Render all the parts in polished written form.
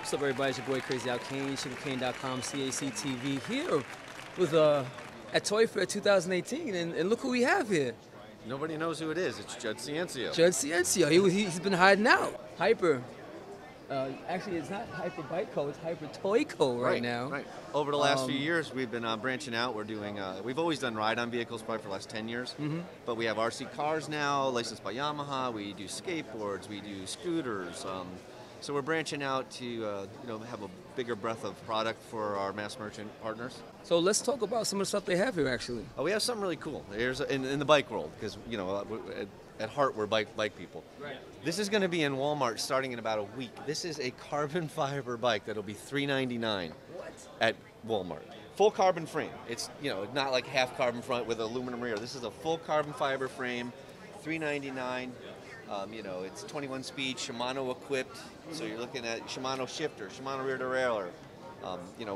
What's up, everybody? It's your boy Crazy Al Kane, sugarcane.com, CACTV, here with at Toy Fair 2018, and look who we have here. Nobody knows who it is. It's Judge Ciancio. Judge Ciancio. He's been hiding out. Hyper. Actually, it's not Hyper Bike Co. It's Hyper Toy Co. right now. Right. Over the last few years, we've been branching out. We're doing. We've always done ride-on vehicles, probably for the last 10 years. But we have RC cars now, licensed by Yamaha. We do skateboards. We do scooters. So we're branching out to have a bigger breadth of product for our mass merchant partners. So let's talk about some of the stuff they have here, actually. We have something really cool. Here's in the bike world, because at heart we're bike people. Right. This is going to be in Walmart starting in about a week. This is a carbon fiber bike that'll be $399 at Walmart. Full carbon frame. It's not like half carbon front with aluminum rear. This is a full carbon fiber frame, $399. It's 21 speed, Shimano equipped. So you're looking at Shimano shifter, Shimano rear derailleur.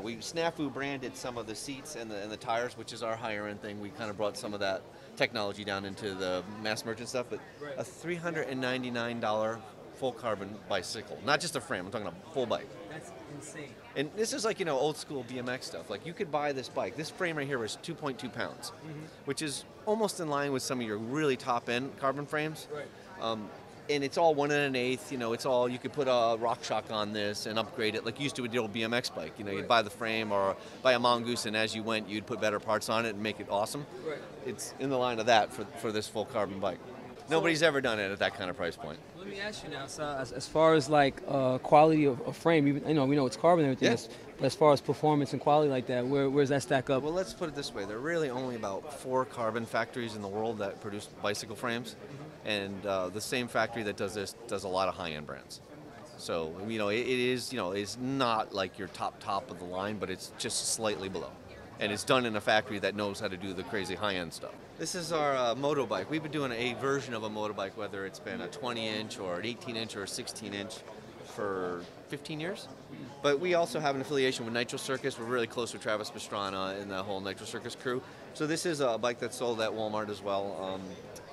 We Snafu branded some of the seats and the tires, which is our higher end thing. We kind of brought some of that technology down into the mass merchant stuff, but a $399 full carbon bicycle, not just a frame. I'm talking a full bike. That's insane. And this is like old school BMX stuff. Like you could buy this bike. This frame right here is 2.2 pounds, which is almost in line with some of your really top end carbon frames. Right. And it's all 1 1/8. It's all, you could put a rock shock on this and upgrade it like you used to with the old BMX bike. You'd buy the frame or buy a Mongoose, and as you went, you'd put better parts on it and make it awesome. Right. It's in the line of that for this full carbon bike. Nobody's ever done it at that kind of price point. Let me ask you now, so as far as like quality of frame, even we know it's carbon and everything, but as far as performance and quality like that, where's that stack up? Well, let's put it this way: there are really only about 4 carbon factories in the world that produce bicycle frames, and the same factory that does this does a lot of high-end brands. So it is it's not like your top of the line, but it's just slightly below. And it's done in a factory that knows how to do the crazy high-end stuff. This is our Motorbike. We've been doing a version of a motorbike, whether it's been a 20-inch or an 18-inch or a 16-inch for 15 years. But we also have an affiliation with Nitro Circus. We're really close with Travis Pastrana and the whole Nitro Circus crew. So this is a bike that's sold at Walmart as well.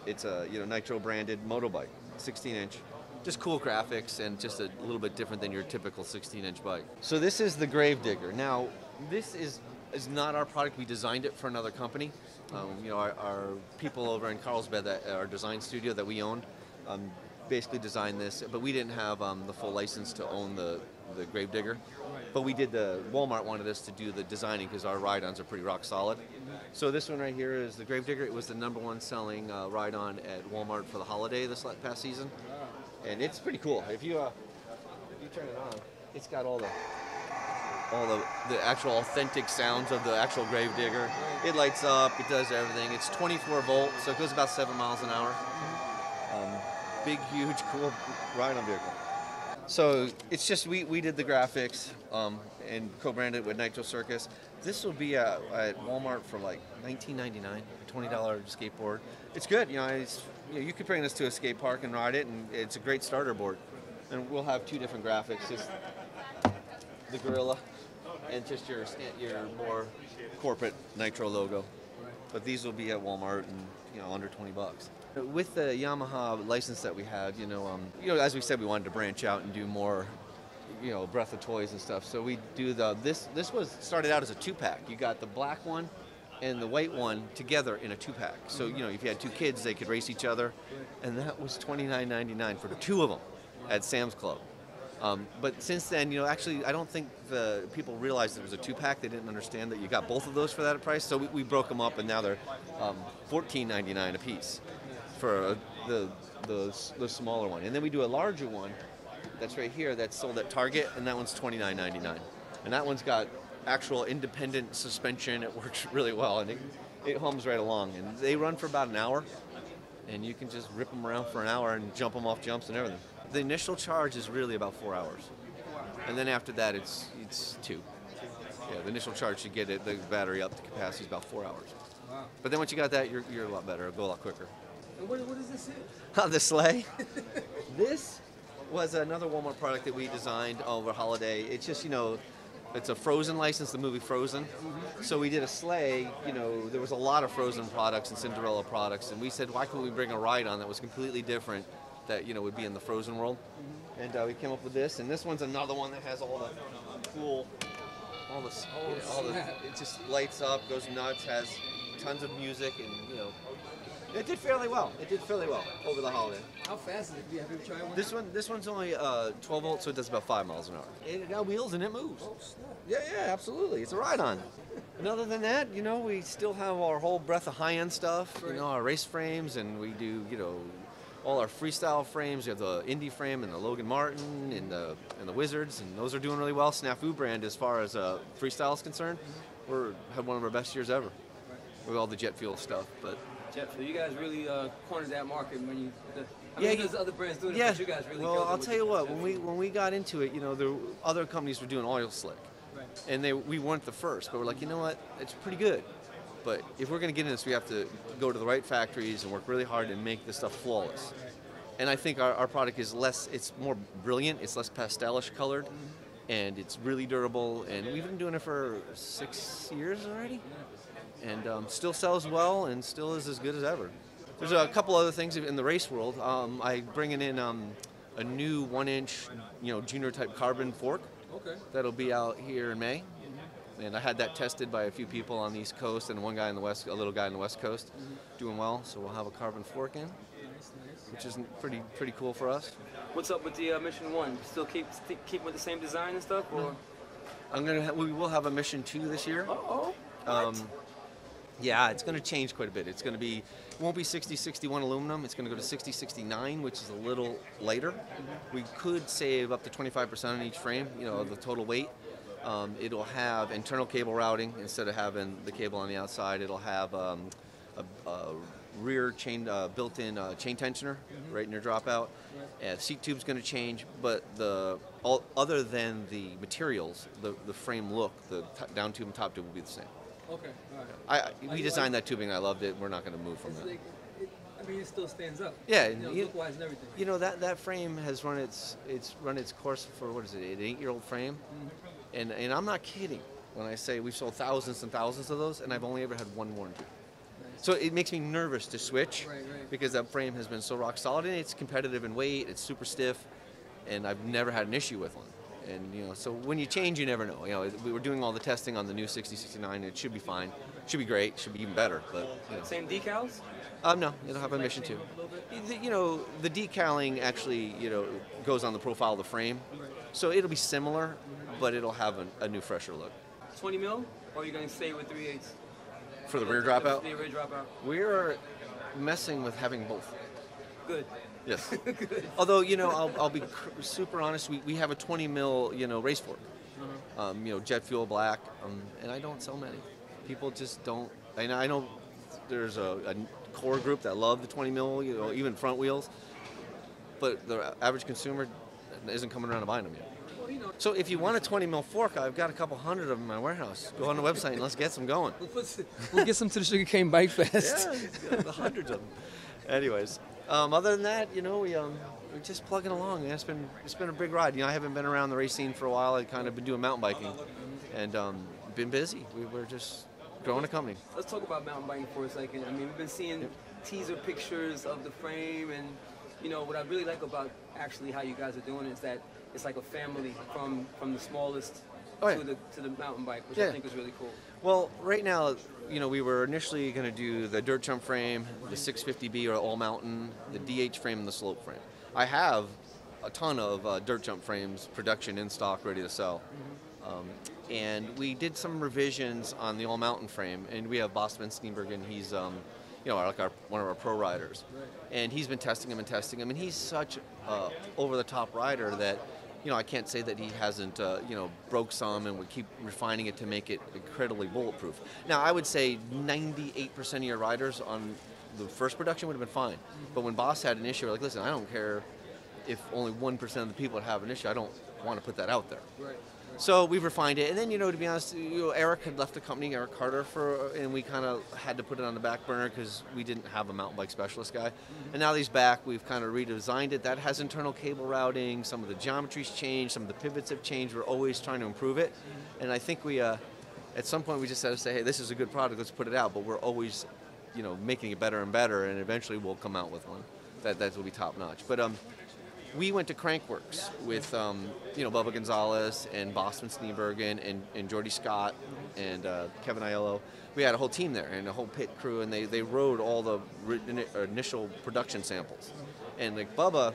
It's a Nitro branded motorbike, 16-inch. Just cool graphics and just a little bit different than your typical 16-inch bike. So this is the Gravedigger. Now, this is not our product. We designed it for another company. Our people over in Carlsbad, our design studio that we owned, basically designed this, but we didn't have the full license to own the Gravedigger. But we did Walmart wanted us to do the designing because our ride-ons are pretty rock solid. So this one right here is the Gravedigger. It was the #1 selling ride-on at Walmart for the holiday this past season. And it's pretty cool. If you turn it on, it's got all the actual authentic sounds of the actual Gravedigger. It lights up, it does everything. It's 24 volts, so it goes about 7 miles an hour. Big, huge, cool ride-on vehicle. So it's just, we did the graphics and co-branded with Nitro Circus. This will be at Walmart for like $19.99, $20 skateboard. It's good, you could bring this to a skate park and ride it, and it's a great starter board. And we'll have 2 different graphics, just the Gorilla and just your more corporate Nitro logo. But these will be at Walmart and under $20. With the Yamaha license that we had, as we said, we wanted to branch out and do more, breadth of toys and stuff. So we do this started out as a 2-pack. You got the black one and the white one together in a 2-pack. So if you had 2 kids, they could race each other, and that was $29.99 for the 2 of them at Sam's Club. But since then, actually, I don't think the people realized it was a 2-pack. They didn't understand that you got both of those for that price. So we broke them up, and now they're $14.99 a piece for the smaller one. And then we do a larger one that's right here that's sold at Target, and that one's $29.99. And that one's got actual independent suspension. It works really well, and it hums right along. And they run for about an hour, and you can just rip them around for an hour and jump them off jumps and everything. The initial charge is really about 4 hours, and then after that it's 2. Yeah, the initial charge to get the battery up to capacity is about 4 hours. Wow. But then once you got that, you're a lot better. It'll go a lot quicker. And what is this here? The Sleigh. This was another Walmart product that we designed over holiday. It's just it's a Frozen license, the movie Frozen. So we did a Sleigh. There was a lot of Frozen products and Cinderella products, and we said, why couldn't we bring a ride-on that was completely different that would be in the frozen world. And we came up with this, and this one's another one that has all the cool, it just lights up, goes nuts, has tons of music, and it did fairly well. It did fairly well over the holiday. How fast is it? Have you ever tried one? This one's only 12 volts, so it does about 5 miles an hour. It got wheels and it moves. Oh, snap. Yeah, absolutely. It's a ride-on. And other than that, we still have our whole breadth of high-end stuff. Right. Our race frames, and we do all our freestyle frames. We have the Indy frame and the Logan Martin and the Wizards, and those are doing really well. Snafu brand, as far as freestyle is concerned, we had one of our best years ever with all the jet fuel stuff. But Jet fuel, you guys really cornered that market when you. There's other brands doing it, but you guys really. Well, I'll tell you what. When we got into it, the other companies were doing oil slick, right. And we weren't the first. But we're like, you know what? It's pretty good. But if we're going to get in this, we have to go to the right factories and work really hard and make this stuff flawless. And I think our product is it's more brilliant, it's less pastelish colored, and it's really durable. And we've been doing it for 6 years already, and still sells well and still is as good as ever. There's a couple other things in the race world. I'm bringing in a new 1-inch, junior type carbon fork. Okay. That'll be out here in May. And I had that tested by a few people on the East Coast and one guy in the West, a little guy in the West Coast, doing well. So we'll have a carbon fork in, nice. Which is pretty cool for us. What's up with the Mission 1? Still keep with the same design and stuff, or? We will have a Mission 2 this year. What? Yeah, it's going to change quite a bit. It won't be 6061 aluminum. It's going to go to 6069, which is a little lighter. We could save up to 25% on each frame, of the total weight. It'll have internal cable routing instead of having the cable on the outside. It'll have a rear chain, built-in chain tensioner right in your dropout. Seat tube's going to change, but other than the materials, the frame look, the down tube and top tube will be the same. Okay, all right. We designed that tubing. I loved it. We're not going to move from that. It still stands up. Yeah, look-wise and everything. That frame has run its course for an 8-year-old frame, and I'm not kidding when I say we've sold thousands and thousands of those, and I've only ever had one warranty. Nice. So it makes me nervous to switch, because that frame has been so rock solid, and it's competitive in weight. It's super stiff, and I've never had an issue with one. And so when you change, you never know. We were doing all the testing on the new 6069. It should be fine. Should be great. Should be even better. But same decals? No, it'll have a Mission 2. The decaling actually goes on the profile of the frame, so it'll be similar, but it'll have a new, fresher look. 20 mil, or are you going to stay with 3/8? For the rear dropout? The rear dropout. We're messing with having both. Good. Yes. Although, I'll be super honest. We have a 20 mil, race fork. Jet fuel black, and I don't sell many. People just don't. I know there's a core group that love the 20 mil, even front wheels, but the average consumer isn't coming around to buying them yet. So if you want a 20 mil fork, I've got a couple hundred of them in my warehouse. Go on the website and let's get some going. We'll get some to the Sugarcane Bike Fest. Yeah, the hundreds of them. Anyways. Other than that, we're just plugging along. It's been a big ride. I haven't been around the race scene for a while. I've kind of been doing mountain biking, and been busy. We're just growing a company. Let's talk about mountain biking for a second. We've been seeing teaser pictures of the frame, and what I really like about actually how you guys are doing it is that it's like a family from the smallest to the mountain bike, which I think is really cool. Well, right now, we were initially going to do the dirt jump frame, the 650B or all mountain, the DH frame, and the slope frame. I have a ton of dirt jump frames, production in stock, ready to sell. And we did some revisions on the all mountain frame, and we have Bosman Steenbergen. He's one of our pro riders, and he's been testing them, and he's such a over-the-top rider that I can't say that he hasn't, broke some, and would keep refining it to make it incredibly bulletproof. Now, I would say 98% of your riders on the first production would have been fine. But when Boss had an issue, we're like, listen, I don't care if only 1% of the people would have an issue. I don't want to put that out there. Right. So we've refined it. And then, to be honest, Eric had left the company, Eric Carter, and we kind of had to put it on the back burner because we didn't have a mountain bike specialist guy. And now that he's back, we've kind of redesigned it. That has internal cable routing. Some of the geometry's changed. Some of the pivots have changed. We're always trying to improve it. And I think we, at some point, we just had to say, hey, this is a good product. Let's put it out. But we're always, making it better and better. And eventually we'll come out with one. that will be top notch. But we went to Crankworks with Bubba Gonzalez and Boston Steenbergen and Jordy Scott and Kevin Aiello. We had a whole team there and a whole pit crew, and they rode all the initial production samples. And like Bubba,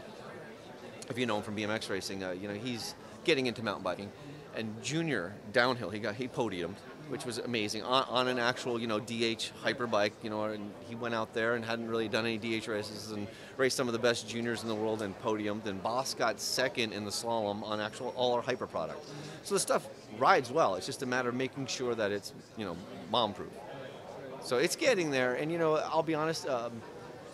if you know him from BMX racing, he's getting into mountain biking. And Junior downhill, he podiumed, which was amazing on an actual DH hyper bike. And he went out there and hadn't really done any DH races and raced some of the best juniors in the world and podiumed. And Boss got second in the slalom on all our hyper products. So the stuff rides well. It's just a matter of making sure that it's mom proof. So it's getting there. And I'll be honest.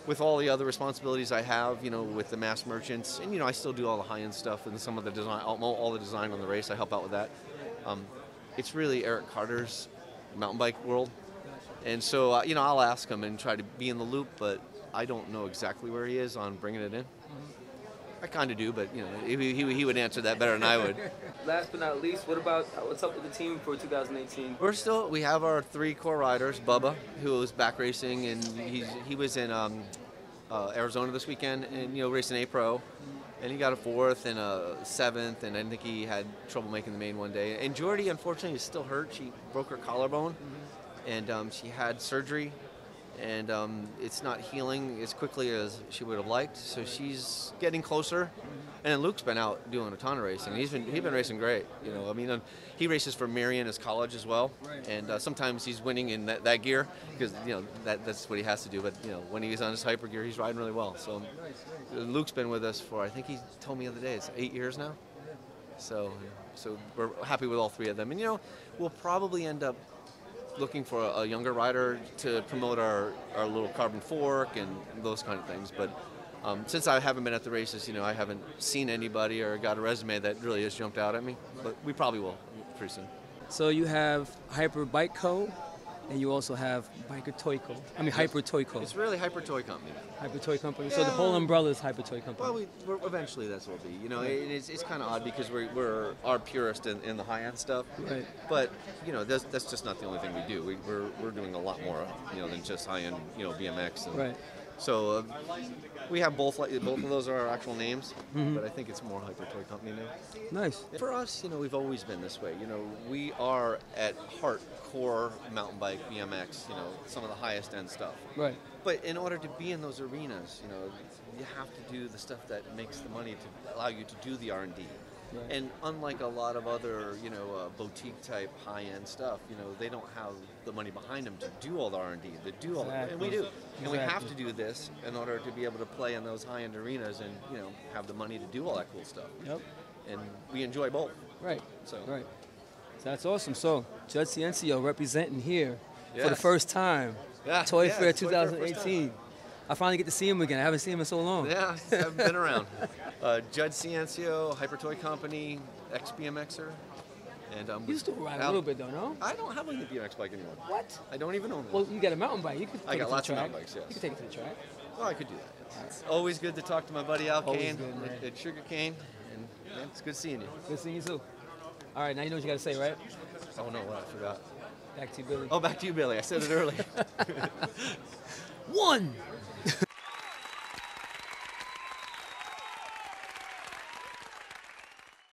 With all the other responsibilities I have, with the mass merchants, and I still do all the high-end stuff and some of the design, all the design on the race. I help out with that. It's really Eric Carter's mountain bike world, and so I'll ask him and try to be in the loop, but I don't know exactly where he is on bringing it in. I kind of do, but he would answer that better than I would. Last but not least, what's up with the team for 2018? We have our 3 core riders. Bubba, who is back racing, and he was in Arizona this weekend, and racing A Pro, and he got a 4th and a 7th, and I think he had trouble making the main one day. And Jordy, unfortunately, is still hurt. She broke her collarbone, and she had surgery. And it's not healing as quickly as she would have liked, so she's getting closer. And then Luke's been out doing a ton of racing. He's been racing great. He races for Marion as college as well, and sometimes he's winning in that gear because that's what he has to do. But when he's on his hyper gear, he's riding really well. So Luke's been with us for, I think he told me the other day, it's 8 years now. So we're happy with all 3 of them, and we'll probably end up looking for a younger rider to promote our little carbon fork and those kind of things. But since I haven't been at the races, I haven't seen anybody or got a resume that really has jumped out at me. But we probably will pretty soon. So you have Hyper Bike Co. and you also have Hyper Toy Co. It's really Hyper Toy Company. Hyper Toy Company. Yeah. So the whole umbrella is Hyper Toy Company. Well, eventually that's what it'll be. It's kind of odd because we're our purist in the high-end stuff. Right. But that's just not the only thing we do. We're doing a lot more than just high-end BMX. And right. So we have both of those are our actual names, but I think it's more Hyper Toy Company now. Nice. For us, we've always been this way. We are at heart core mountain bike, BMX, some of the highest end stuff. Right. But in order to be in those arenas, you have to do the stuff that makes the money to allow you to do the R&D. Right. And unlike a lot of other, boutique type high end stuff, they don't have the money behind them to do all the R&D, to do all that, and we do. And we have to do this in order to be able to play in those high end arenas and have the money to do all that cool stuff. Yep. And we enjoy both. Right. So that's awesome. So Judge Ciancio representing here yes. for the first time. Yeah. Toy Fair 2018. I finally get to see him again. I haven't seen him in so long. Yeah, I haven't been around. Judge Ciancio, Hyper Toy Company, ex-BMXer. And you still ride a little bit though, no? I don't have a BMX bike anymore. What? I don't even own one. Well, you got a mountain bike. You could take I got it to lots the of track. mountain bikes, yes. You could take it to the track. Well, I could do that. Yes. It's always good to talk to my buddy Al Always Kane good, at Sugar Cane. And man, it's good seeing you. Good seeing you too. All right, now you know what you got to say, right? Oh no, what? I forgot. Back to you, Billy. Oh, back to you, Billy. I said it earlier. 1!